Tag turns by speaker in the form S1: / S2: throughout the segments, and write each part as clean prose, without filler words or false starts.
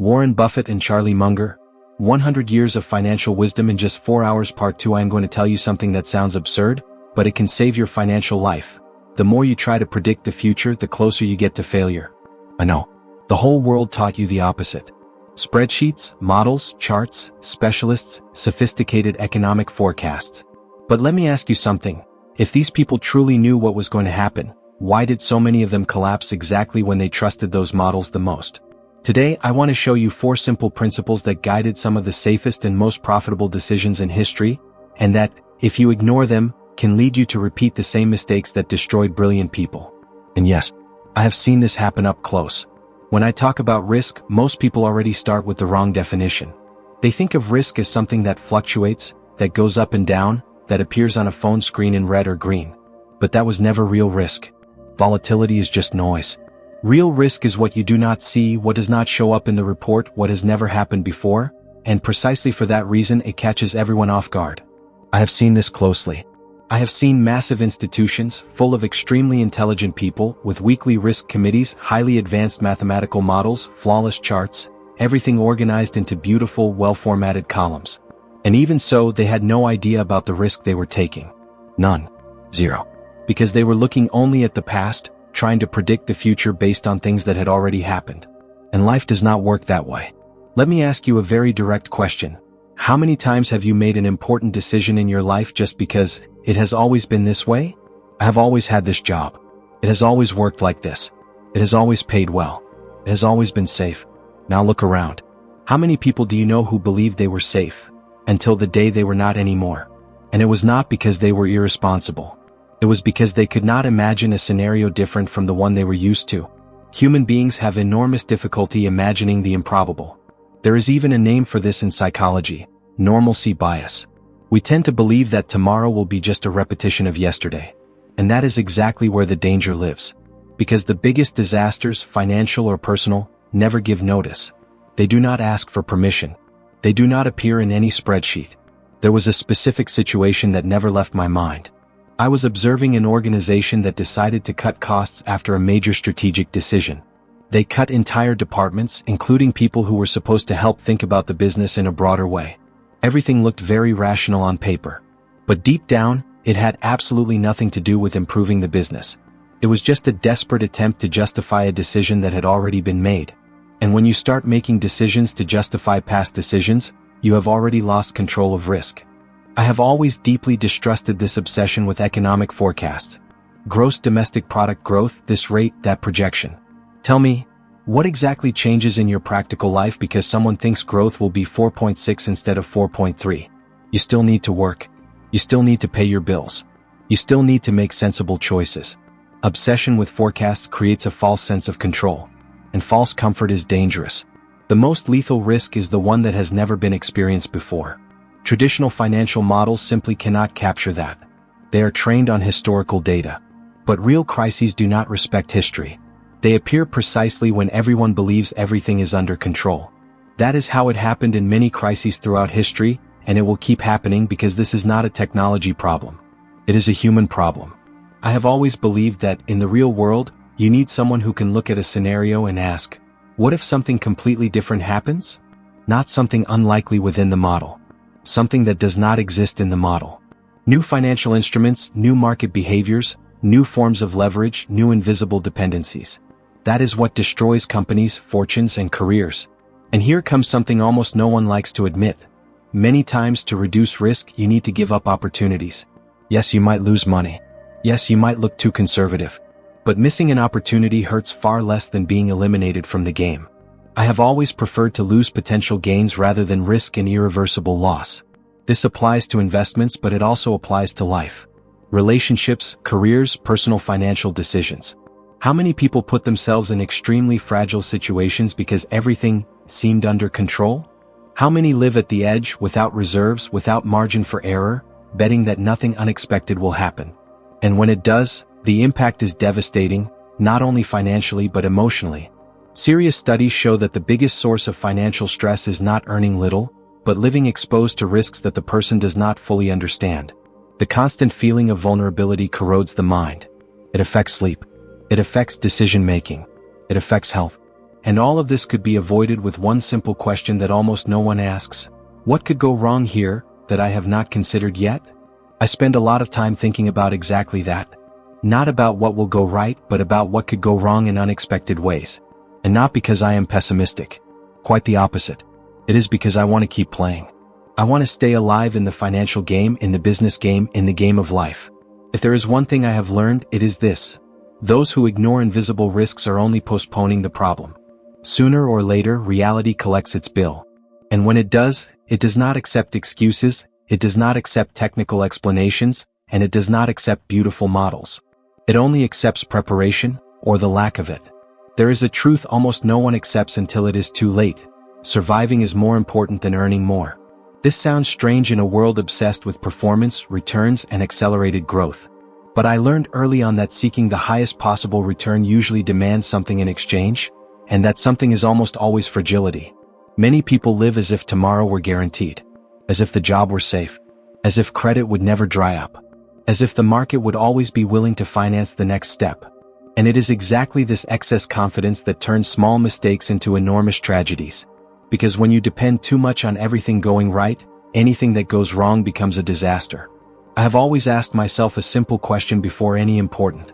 S1: Warren Buffett and Charlie Munger. 100 Years of Financial Wisdom in Just 4 Hours. Part 2. I am going to tell you something that sounds absurd, but it can save your financial life. The more you try to predict the future, the closer you get to failure. I know. The whole world taught you the opposite. Spreadsheets, models, charts, specialists, sophisticated economic forecasts. But let me ask you something. If these people truly knew what was going to happen, why did so many of them collapse exactly when they trusted those models the most? Today, I want to show you 4 simple principles that guided some of the safest and most profitable decisions in history, and that, if you ignore them, can lead you to repeat the same mistakes that destroyed brilliant people. And yes, I have seen this happen up close. When I talk about risk, most people already start with the wrong definition. They think of risk as something that fluctuates, that goes up and down, that appears on a phone screen in red or green. But that was never real risk. Volatility is just noise. Real risk is what you do not see, what does not show up in the report, what has never happened before, and precisely for that reason it catches everyone off guard. I have seen this closely. I have seen massive institutions, full of extremely intelligent people, with weekly risk committees, highly advanced mathematical models, flawless charts, everything organized into beautiful, well-formatted columns. And even so, they had no idea about the risk they were taking. None. Zero. Because they were looking only at the past, trying to predict the future based on things that had already happened. And life does not work that way. Let me ask you a very direct question. How many times have you made an important decision in your life just because it has always been this way? I have always had this job. It has always worked like this. It has always paid well. It has always been safe. Now look around. How many people do you know who believed they were safe until the day they were not anymore? And it was not because they were irresponsible. It was because they could not imagine a scenario different from the one they were used to. Human beings have enormous difficulty imagining the improbable. There is even a name for this in psychology: normalcy bias. We tend to believe that tomorrow will be just a repetition of yesterday. And that is exactly where the danger lives. Because the biggest disasters, financial or personal, never give notice. They do not ask for permission. They do not appear in any spreadsheet. There was a specific situation that never left my mind. I was observing an organization that decided to cut costs after a major strategic decision. They cut entire departments, including people who were supposed to help think about the business in a broader way. Everything looked very rational on paper. But deep down, it had absolutely nothing to do with improving the business. It was just a desperate attempt to justify a decision that had already been made. And when you start making decisions to justify past decisions, you have already lost control of risk. I have always deeply distrusted this obsession with economic forecasts. Gross domestic product growth, this rate, that projection. Tell me, what exactly changes in your practical life because someone thinks growth will be 4.6 instead of 4.3? You still need to work. You still need to pay your bills. You still need to make sensible choices. Obsession with forecasts creates a false sense of control. And false comfort is dangerous. The most lethal risk is the one that has never been experienced before. Traditional financial models simply cannot capture that. They are trained on historical data. But real crises do not respect history. They appear precisely when everyone believes everything is under control. That is how it happened in many crises throughout history, and it will keep happening because this is not a technology problem. It is a human problem. I have always believed that, in the real world, you need someone who can look at a scenario and ask, what if something completely different happens? Not something unlikely within the model. Something that does not exist in the model. New financial instruments, new market behaviors, new forms of leverage, new invisible dependencies. That is what destroys companies, fortunes, and careers. And here comes something almost no one likes to admit. Many times to reduce risk, you need to give up opportunities. Yes, you might lose money. Yes, you might look too conservative. But missing an opportunity hurts far less than being eliminated from the game. I have always preferred to lose potential gains rather than risk an irreversible loss. This applies to investments, but it also applies to life. Relationships, careers, personal financial decisions. How many people put themselves in extremely fragile situations because everything seemed under control? How many live at the edge, without reserves, without margin for error, betting that nothing unexpected will happen? And when it does, the impact is devastating, not only financially but emotionally. Serious studies show that the biggest source of financial stress is not earning little, but living exposed to risks that the person does not fully understand. The constant feeling of vulnerability corrodes the mind. It affects sleep. It affects decision-making. It affects health. And all of this could be avoided with one simple question that almost no one asks. What could go wrong here that I have not considered yet? I spend a lot of time thinking about exactly that. Not about what will go right, but about what could go wrong in unexpected ways. And not because I am pessimistic. Quite the opposite. It is because I want to keep playing. I want to stay alive in the financial game, in the business game, in the game of life. If there is one thing I have learned, it is this. Those who ignore invisible risks are only postponing the problem. Sooner or later, reality collects its bill. And when it does not accept excuses, it does not accept technical explanations, and it does not accept beautiful models. It only accepts preparation, or the lack of it. There is a truth almost no one accepts until it is too late. Surviving is more important than earning more. This sounds strange in a world obsessed with performance, returns, and accelerated growth. But I learned early on that seeking the highest possible return usually demands something in exchange, and that something is almost always fragility. Many people live as if tomorrow were guaranteed, as if the job were safe, as if credit would never dry up, as if the market would always be willing to finance the next step. And it is exactly this excess confidence that turns small mistakes into enormous tragedies. Because when you depend too much on everything going right, anything that goes wrong becomes a disaster. I have always asked myself a simple question before any important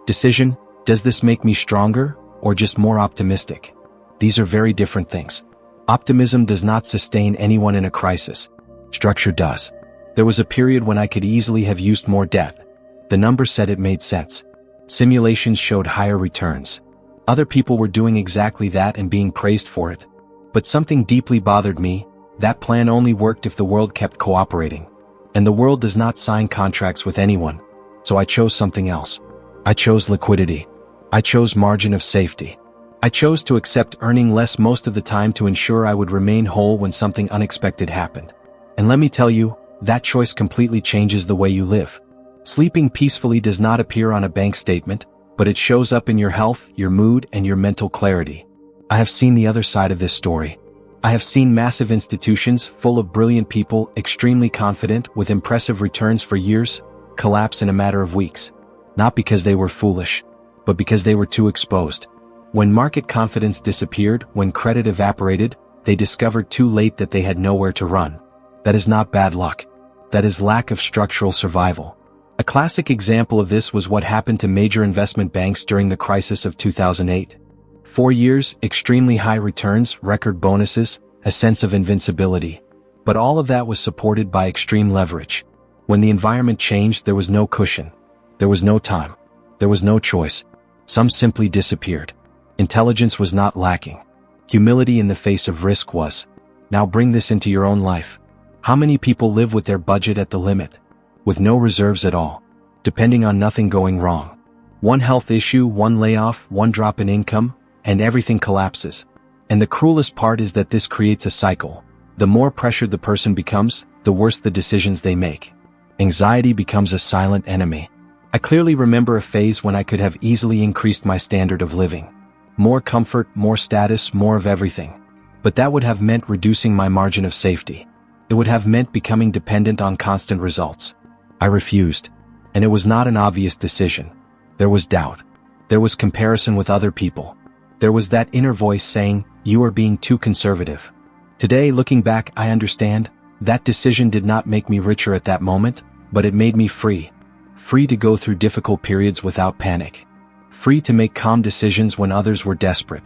S1: decision: does this make me stronger, or just more optimistic? These are very different things. Optimism does not sustain anyone in a crisis. Structure does. There was a period when I could easily have used more debt. The numbers said it made sense. Simulations showed higher returns. Other people were doing exactly that and being praised for it. But something deeply bothered me. That plan only worked if the world kept cooperating. And the world does not sign contracts with anyone. So I chose something else. I chose liquidity. I chose margin of safety. I chose to accept earning less most of the time to ensure I would remain whole when something unexpected happened. And let me tell you, that choice completely changes the way you live. Sleeping peacefully does not appear on a bank statement, but it shows up in your health, your mood, and your mental clarity. I have seen the other side of this story. I have seen massive institutions full of brilliant people, extremely confident, with impressive returns for years, collapse in a matter of weeks. Not because they were foolish, but because they were too exposed. When market confidence disappeared, when credit evaporated, they discovered too late that they had nowhere to run. That is not bad luck. That is lack of structural survival. A classic example of this was what happened to major investment banks during the crisis of 2008. 4 years, extremely high returns, record bonuses, a sense of invincibility. But all of that was supported by extreme leverage. When the environment changed, there was no cushion. There was no time. There was no choice. Some simply disappeared. Intelligence was not lacking. Humility in the face of risk was. Now bring this into your own life. How many people live with their budget at the limit? With no reserves at all. Depending on nothing going wrong. One health issue, one layoff, one drop in income, and everything collapses. And the cruelest part is that this creates a cycle. The more pressured the person becomes, the worse the decisions they make. Anxiety becomes a silent enemy. I clearly remember a phase when I could have easily increased my standard of living. More comfort, more status, more of everything. But that would have meant reducing my margin of safety. It would have meant becoming dependent on constant results. I refused. And it was not an obvious decision. There was doubt. There was comparison with other people. There was that inner voice saying, "You are being too conservative." Today, looking back, I understand. That decision did not make me richer at that moment, but it made me free. Free to go through difficult periods without panic. Free to make calm decisions when others were desperate.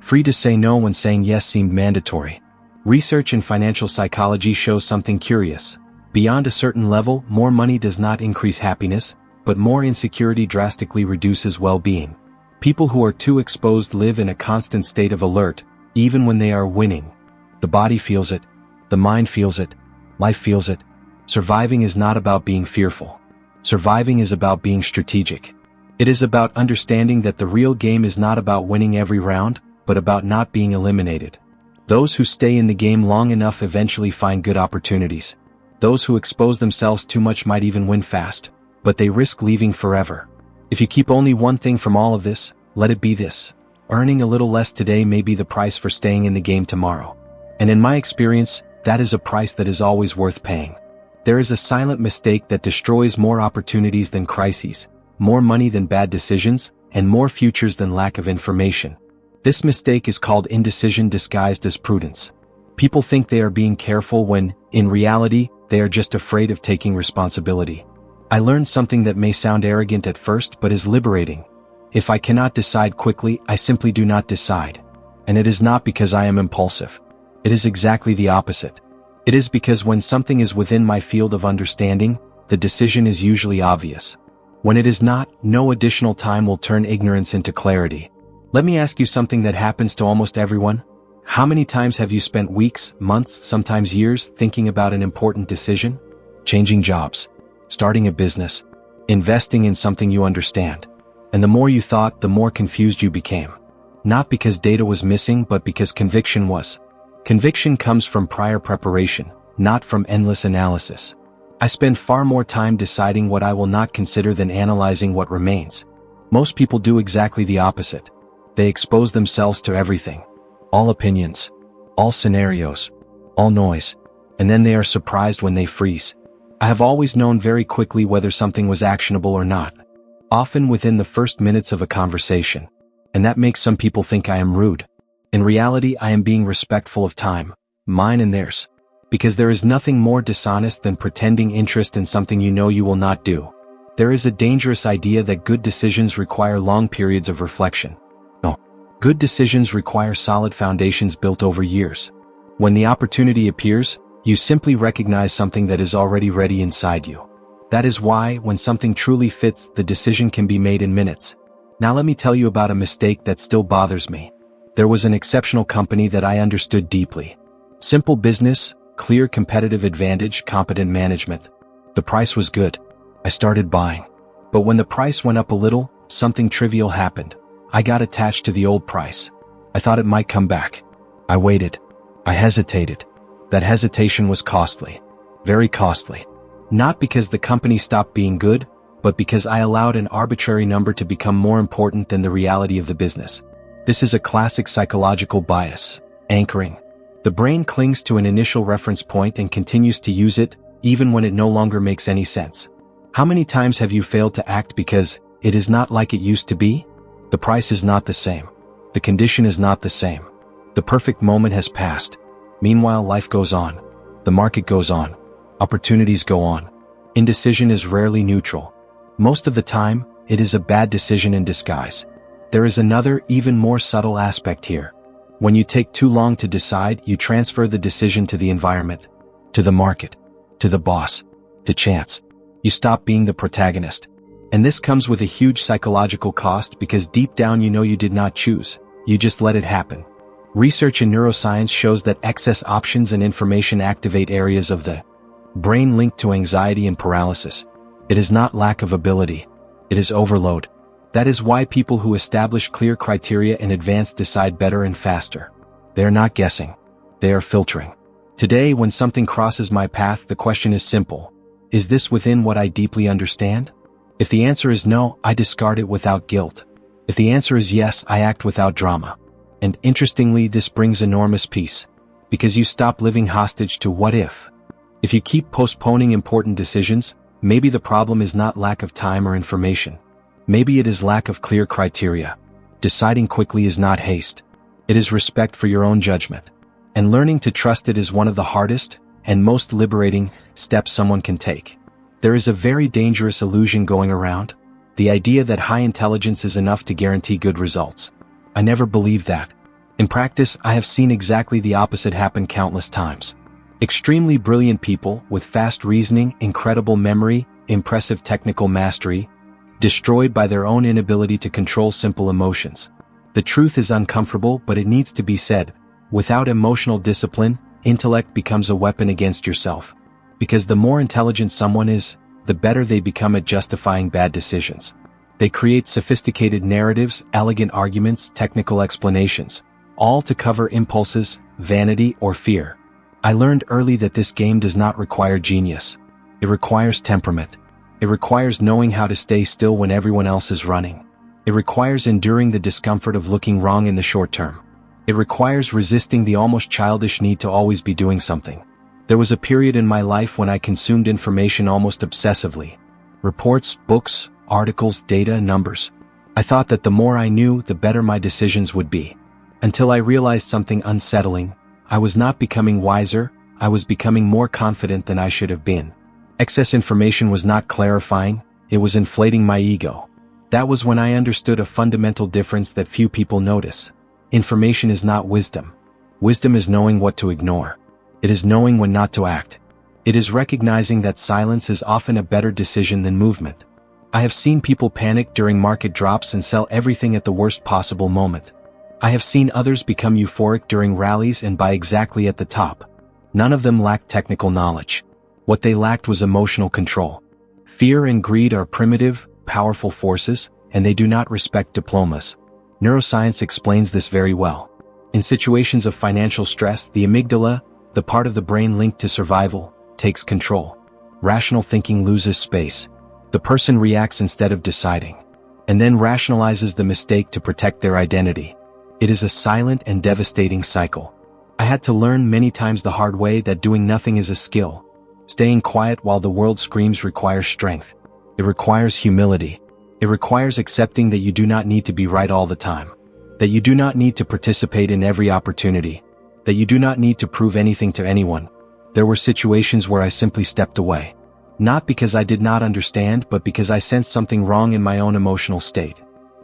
S1: Free to say no when saying yes seemed mandatory. Research in financial psychology shows something curious. Beyond a certain level, more money does not increase happiness, but more insecurity drastically reduces well-being. People who are too exposed live in a constant state of alert, even when they are winning. The body feels it. The mind feels it. Life feels it. Surviving is not about being fearful. Surviving is about being strategic. It is about understanding that the real game is not about winning every round, but about not being eliminated. Those who stay in the game long enough eventually find good opportunities. Those who expose themselves too much might even win fast, but they risk leaving forever. If you keep only one thing from all of this, let it be this. Earning a little less today may be the price for staying in the game tomorrow. And in my experience, that is a price that is always worth paying. There is a silent mistake that destroys more opportunities than crises, more money than bad decisions, and more futures than lack of information. This mistake is called indecision disguised as prudence. People think they are being careful when, in reality, they are just afraid of taking responsibility. I learned something that may sound arrogant at first but is liberating. If I cannot decide quickly, I simply do not decide. And it is not because I am impulsive. It is exactly the opposite. It is because when something is within my field of understanding, the decision is usually obvious. When it is not, no additional time will turn ignorance into clarity. Let me ask you something that happens to almost everyone. How many times have you spent weeks, months, sometimes years thinking about an important decision? Changing jobs, starting a business, investing in something you understand. And the more you thought, the more confused you became. Not because data was missing, but because conviction was. Conviction comes from prior preparation, not from endless analysis. I spend far more time deciding what I will not consider than analyzing what remains. Most people do exactly the opposite. They expose themselves to everything. All opinions, all scenarios, all noise, and then they are surprised when they freeze. I have always known very quickly whether something was actionable or not, often within the first minutes of a conversation. And that makes some people think I am rude. In reality, I am being respectful of time, mine and theirs. Because there is nothing more dishonest than pretending interest in something you know you will not do. There is a dangerous idea that good decisions require long periods of reflection. No. Good decisions require solid foundations built over years. When the opportunity appears, you simply recognize something that is already ready inside you. That is why, when something truly fits, the decision can be made in minutes. Now let me tell you about a mistake that still bothers me. There was an exceptional company that I understood deeply. Simple business, clear competitive advantage, competent management. The price was good. I started buying. But when the price went up a little, something trivial happened. I got attached to the old price. I thought it might come back. I waited. I hesitated. That hesitation was costly. Very costly. Not because the company stopped being good, but because I allowed an arbitrary number to become more important than the reality of the business. This is a classic psychological bias. Anchoring. The brain clings to an initial reference point and continues to use it, even when it no longer makes any sense. How many times have you failed to act because it is not like it used to be? The price is not the same. The condition is not the same. The perfect moment has passed. Meanwhile, life goes on. The market goes on. Opportunities go on. Indecision is rarely neutral. Most of the time, it is a bad decision in disguise. There is another, even more subtle aspect here. When you take too long to decide, you transfer the decision to the environment, to the market, to the boss, to chance. You stop being the protagonist. And this comes with a huge psychological cost because deep down you know you did not choose. You just let it happen. Research in neuroscience shows that excess options and information activate areas of the brain linked to anxiety and paralysis. It is not lack of ability. It is overload. That is why people who establish clear criteria in advance decide better and faster. They are not guessing. They are filtering. Today, when something crosses my path, the question is simple. Is this within what I deeply understand? If the answer is no, I discard it without guilt. If the answer is yes, I act without drama. And interestingly, this brings enormous peace. Because you stop living hostage to what if. If you keep postponing important decisions, maybe the problem is not lack of time or information. Maybe it is lack of clear criteria. Deciding quickly is not haste. It is respect for your own judgment. And learning to trust it is one of the hardest and most liberating steps someone can take. There is a very dangerous illusion going around, the idea that high intelligence is enough to guarantee good results. I never believed that. In practice, I have seen exactly the opposite happen countless times. Extremely brilliant people with fast reasoning, incredible memory, impressive technical mastery, destroyed by their own inability to control simple emotions. The truth is uncomfortable, but it needs to be said. Without emotional discipline, intellect becomes a weapon against yourself. Because the more intelligent someone is, the better they become at justifying bad decisions. They create sophisticated narratives, elegant arguments, technical explanations, all to cover impulses, vanity, or fear. I learned early that this game does not require genius. It requires temperament. It requires knowing how to stay still when everyone else is running. It requires enduring the discomfort of looking wrong in the short term. It requires resisting the almost childish need to always be doing something. There was a period in my life when I consumed information almost obsessively. Reports, books, articles, data, numbers. I thought that the more I knew, the better my decisions would be. Until I realized something unsettling. I was not becoming wiser, I was becoming more confident than I should have been. Excess information was not clarifying, it was inflating my ego. That was when I understood a fundamental difference that few people notice. Information is not wisdom. Wisdom is knowing what to ignore. It is knowing when not to act. It is recognizing that silence is often a better decision than movement. I have seen people panic during market drops and sell everything at the worst possible moment. I have seen others become euphoric during rallies and buy exactly at the top. None of them lacked technical knowledge. What they lacked was emotional control. Fear and greed are primitive, powerful forces, and they do not respect diplomas. Neuroscience explains this very well. In situations of financial stress, the amygdala, the part of the brain linked to survival, takes control. Rational thinking loses space. The person reacts instead of deciding, and then rationalizes the mistake to protect their identity. It is a silent and devastating cycle. I had to learn many times the hard way that doing nothing is a skill. Staying quiet while the world screams requires strength. It requires humility. It requires accepting that you do not need to be right all the time. That you do not need to participate in every opportunity. That you do not need to prove anything to anyone. There were situations where I simply stepped away. Not because I did not understand, but because I sensed something wrong in my own emotional state.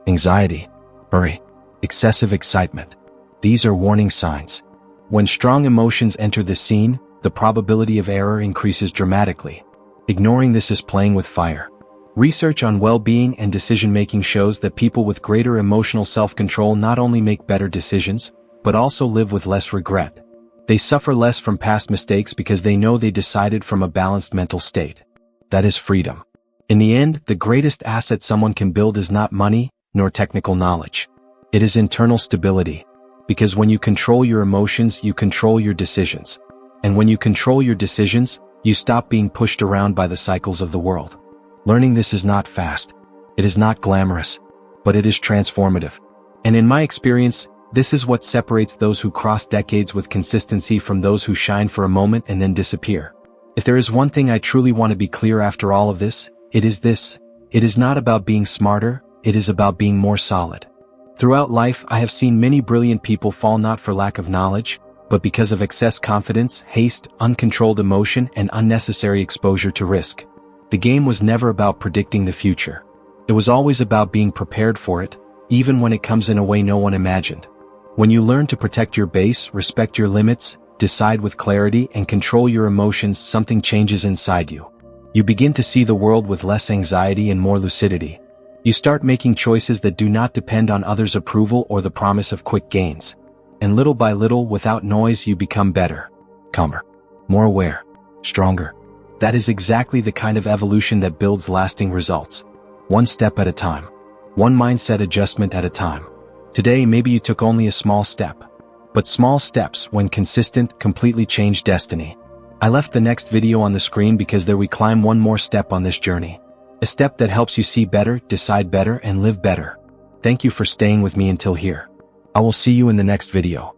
S1: Anxiety, worry, excessive excitement. These are warning signs. When strong emotions enter the scene, the probability of error increases dramatically. Ignoring this is playing with fire. Research on well-being and decision-making shows that people with greater emotional self-control not only make better decisions, but also live with less regret. They suffer less from past mistakes because they know they decided from a balanced mental state. That is freedom. In the end, the greatest asset someone can build is not money, nor technical knowledge. It is internal stability. Because when you control your emotions, you control your decisions. And when you control your decisions, you stop being pushed around by the cycles of the world. Learning this is not fast. It is not glamorous. But it is transformative. And in my experience, this is what separates those who cross decades with consistency from those who shine for a moment and then disappear. If there is one thing I truly want to be clear after all of this, it is this. It is not about being smarter, it is about being more solid. Throughout life, I have seen many brilliant people fall not for lack of knowledge, but because of excess confidence, haste, uncontrolled emotion, and unnecessary exposure to risk. The game was never about predicting the future. It was always about being prepared for it, even when it comes in a way no one imagined. When you learn to protect your base, respect your limits, decide with clarity, and control your emotions, something changes inside you. You begin to see the world with less anxiety and more lucidity. You start making choices that do not depend on others' approval or the promise of quick gains. And little by little, without noise, you become better, calmer, more aware, stronger. That is exactly the kind of evolution that builds lasting results. One step at a time. One mindset adjustment at a time. Today, maybe you took only a small step. But small steps, when consistent, completely change destiny. I left the next video on the screen because there we climb one more step on this journey. A step that helps you see better, decide better, and live better. Thank you for staying with me until here. I will see you in the next video.